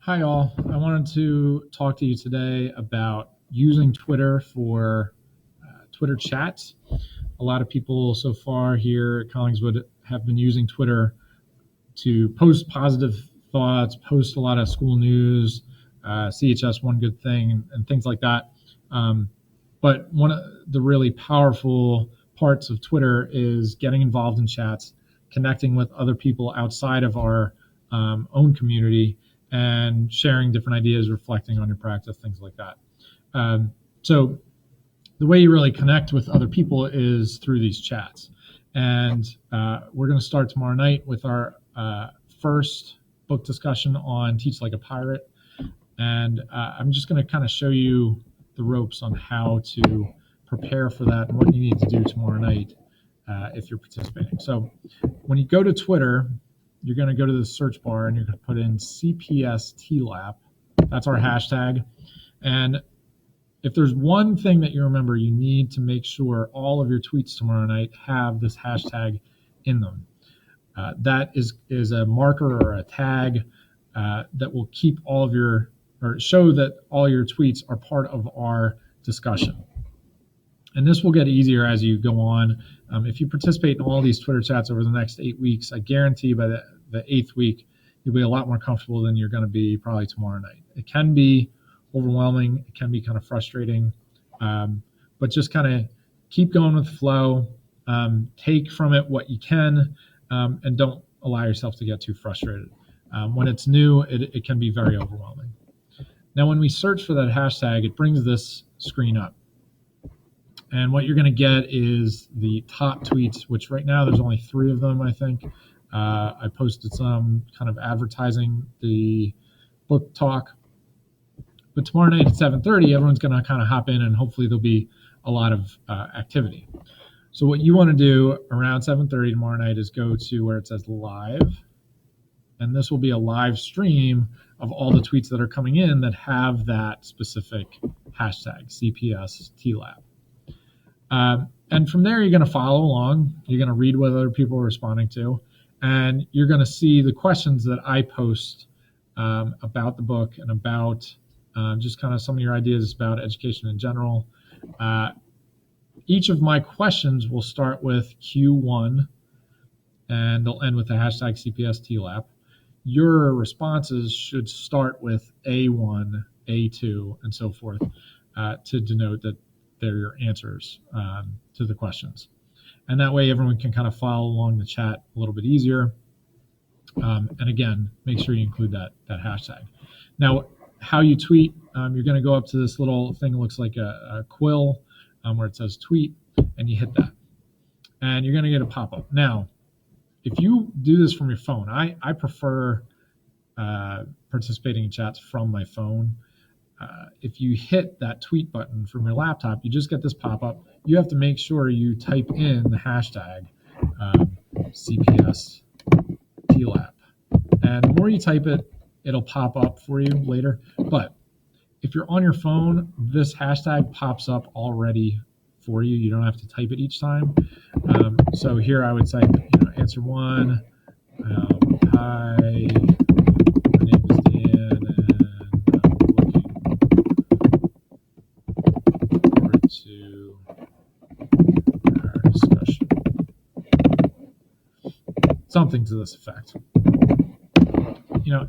Hi, all. I wanted to talk to you today about using Twitter for Twitter chats. A lot of people so far here at Collingswood have been using Twitter to post positive thoughts, post a lot of school news, CHS One Good Thing, and things like that. But one of the really powerful parts of Twitter is getting involved in chats, connecting with other people outside of our own community, and sharing different ideas, reflecting on your practice, things like that. So the way you really connect with other people is through these chats. And we're going to start tomorrow night with our first book discussion on Teach Like a Pirate. And I'm just going to kind of show you the ropes on how to prepare for that and what you need to do tomorrow night if you're participating. So when you go to Twitter, you're going to go to the search bar and you're going to put in CPS TLAP. That's our hashtag. And if there's one thing that you remember, you need to make sure all of your tweets tomorrow night have this hashtag in them. That is a marker or a tag that will keep all of your, or show that all your tweets are part of our discussion. And this will get easier as you go on. If you participate in all these Twitter chats over the next 8 weeks, I guarantee by the eighth week, you'll be a lot more comfortable than you're going to be probably tomorrow night. It can be overwhelming. It can be kind of frustrating, but just kind of keep going with the flow. Take from it what you can, and don't allow yourself to get too frustrated. When it's new, it can be very overwhelming. Now, when we search for that hashtag, it brings this screen up. And what you're going to get is the top tweets, which right now there's only 3 of them, I think. I posted some kind of advertising the book talk. But tomorrow night at 7:30, everyone's going to kind of hop in, and hopefully there'll be a lot of activity. So what you want to do around 7:30 tomorrow night is go to where it says live. And this will be a live stream of all the tweets that are coming in that have that specific hashtag, CPS TLAP. And from there, you're going to follow along. You're going to read what other people are responding to. And you're going to see the questions that I post about the book and about just kind of some of your ideas about education in general. Each of my questions will start with Q1, and they'll end with the hashtag CPS TLAP. Your responses should start with A1, A2, and so forth to denote that they're your answers to the questions. And that way everyone can kind of follow along the chat a little bit easier. And again, make sure you include that hashtag. Now, how you tweet, you're going to go up to this little thing that looks like a quill where it says tweet, and you hit that. And you're going to get a pop-up. Now, if you do this from your phone, I prefer participating in chats from my phone. If you hit that tweet button from your laptop, you just get this pop-up. You have to make sure you type in the hashtag CPS TLAP. And the more you type it, it'll pop up for you later. But if you're on your phone, this hashtag pops up already for you. You don't have to type it each time. So here I would type, answer 1. Hi, my name is Dan, and I'm looking forward to our discussion. Something to this effect.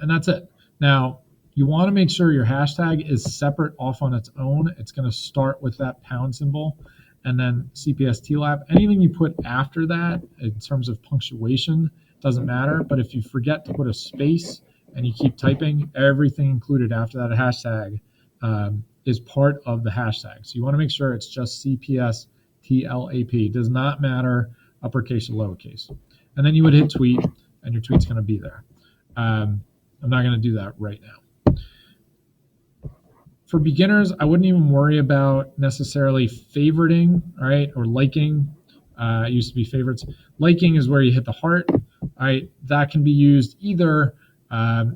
And that's it. Now, you want to make sure your hashtag is separate off on its own. It's going to start with that pound symbol and then CPS TLAP. Anything you put after that in terms of punctuation doesn't matter. But if you forget to put a space and you keep typing, everything included after that hashtag is part of the hashtag. So you want to make sure it's just CPS TLAP. It does not matter uppercase or lowercase. And then you would hit tweet, and your tweet's going to be there. I'm not going to do that right now. For beginners, I wouldn't even worry about necessarily favoriting, all right, or liking. It used to be favorites. Liking is where you hit the heart, all right? That can be used either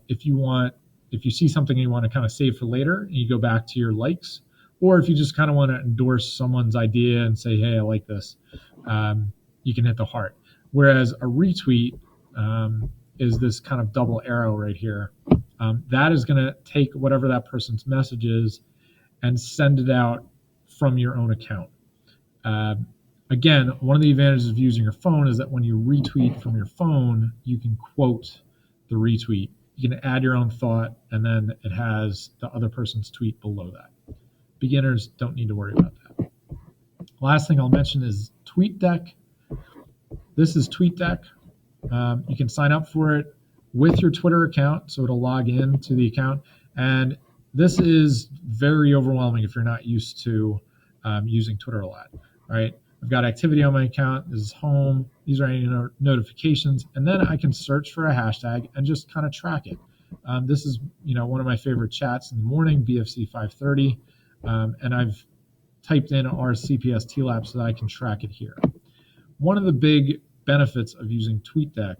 if you see something you want to kind of save for later, and you go back to your likes, or if you just kind of want to endorse someone's idea and say, hey, I like this, you can hit the heart. Whereas a retweet is this kind of double arrow right here. That is going to take whatever that person's message is and send it out from your own account. Again, one of the advantages of using your phone is that when you retweet from your phone, you can quote the retweet. You can add your own thought, and then it has the other person's tweet below that. Beginners don't need to worry about that. Last thing I'll mention is TweetDeck. This is TweetDeck. You can sign up for it with your Twitter account, so it'll log in to the account. And this is very overwhelming if you're not used to using Twitter a lot. All right, I've got activity on my account. This is home. These are any notifications, and then I can search for a hashtag and just kind of track it. This is one of my favorite chats in the morning, BFC 5:30, and I've typed in our CPS TLAP so that I can track it here. One of the big benefits of using TweetDeck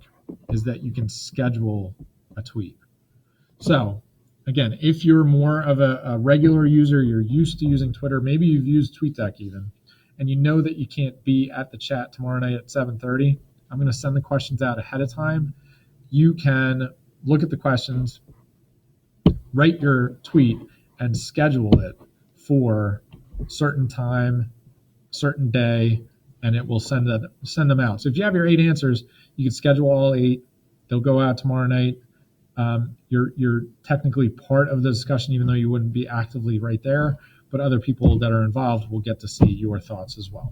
is that you can schedule a tweet. So again, if you're more of a regular user, you're used to using Twitter, maybe you've used TweetDeck even, and you know that you can't be at the chat tomorrow night at 7:30, I'm going to send the questions out ahead of time. You can look at the questions, write your tweet, and schedule it for certain time, certain day, and it will send them out. So if you have your 8 answers, you can schedule all 8. They'll go out tomorrow night. You're technically part of the discussion, even though you wouldn't be actively right there, but other people that are involved will get to see your thoughts as well.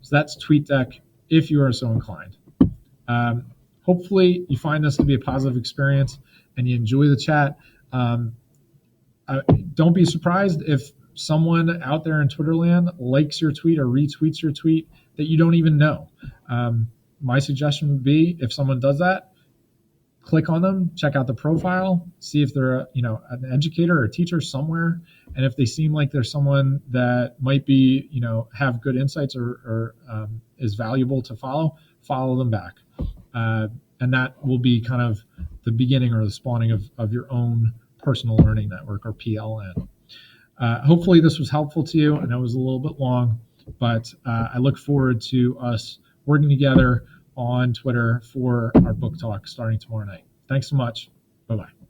So that's TweetDeck if you are so inclined. Hopefully you find this to be a positive experience and you enjoy the chat. Don't be surprised if someone out there in Twitterland likes your tweet or retweets your tweet that you don't even know. My suggestion would be, if someone does that, click on them, check out the profile, see if they're an educator or a teacher somewhere, and if they seem like they're someone that might be have good insights or is valuable to follow them back, and that will be kind of the beginning or the spawning of your own personal learning network, or PLN. Hopefully this was helpful to you. I know it was a little bit long, but I look forward to us working together on Twitter for our book talk starting tomorrow night. Thanks so much. Bye-bye.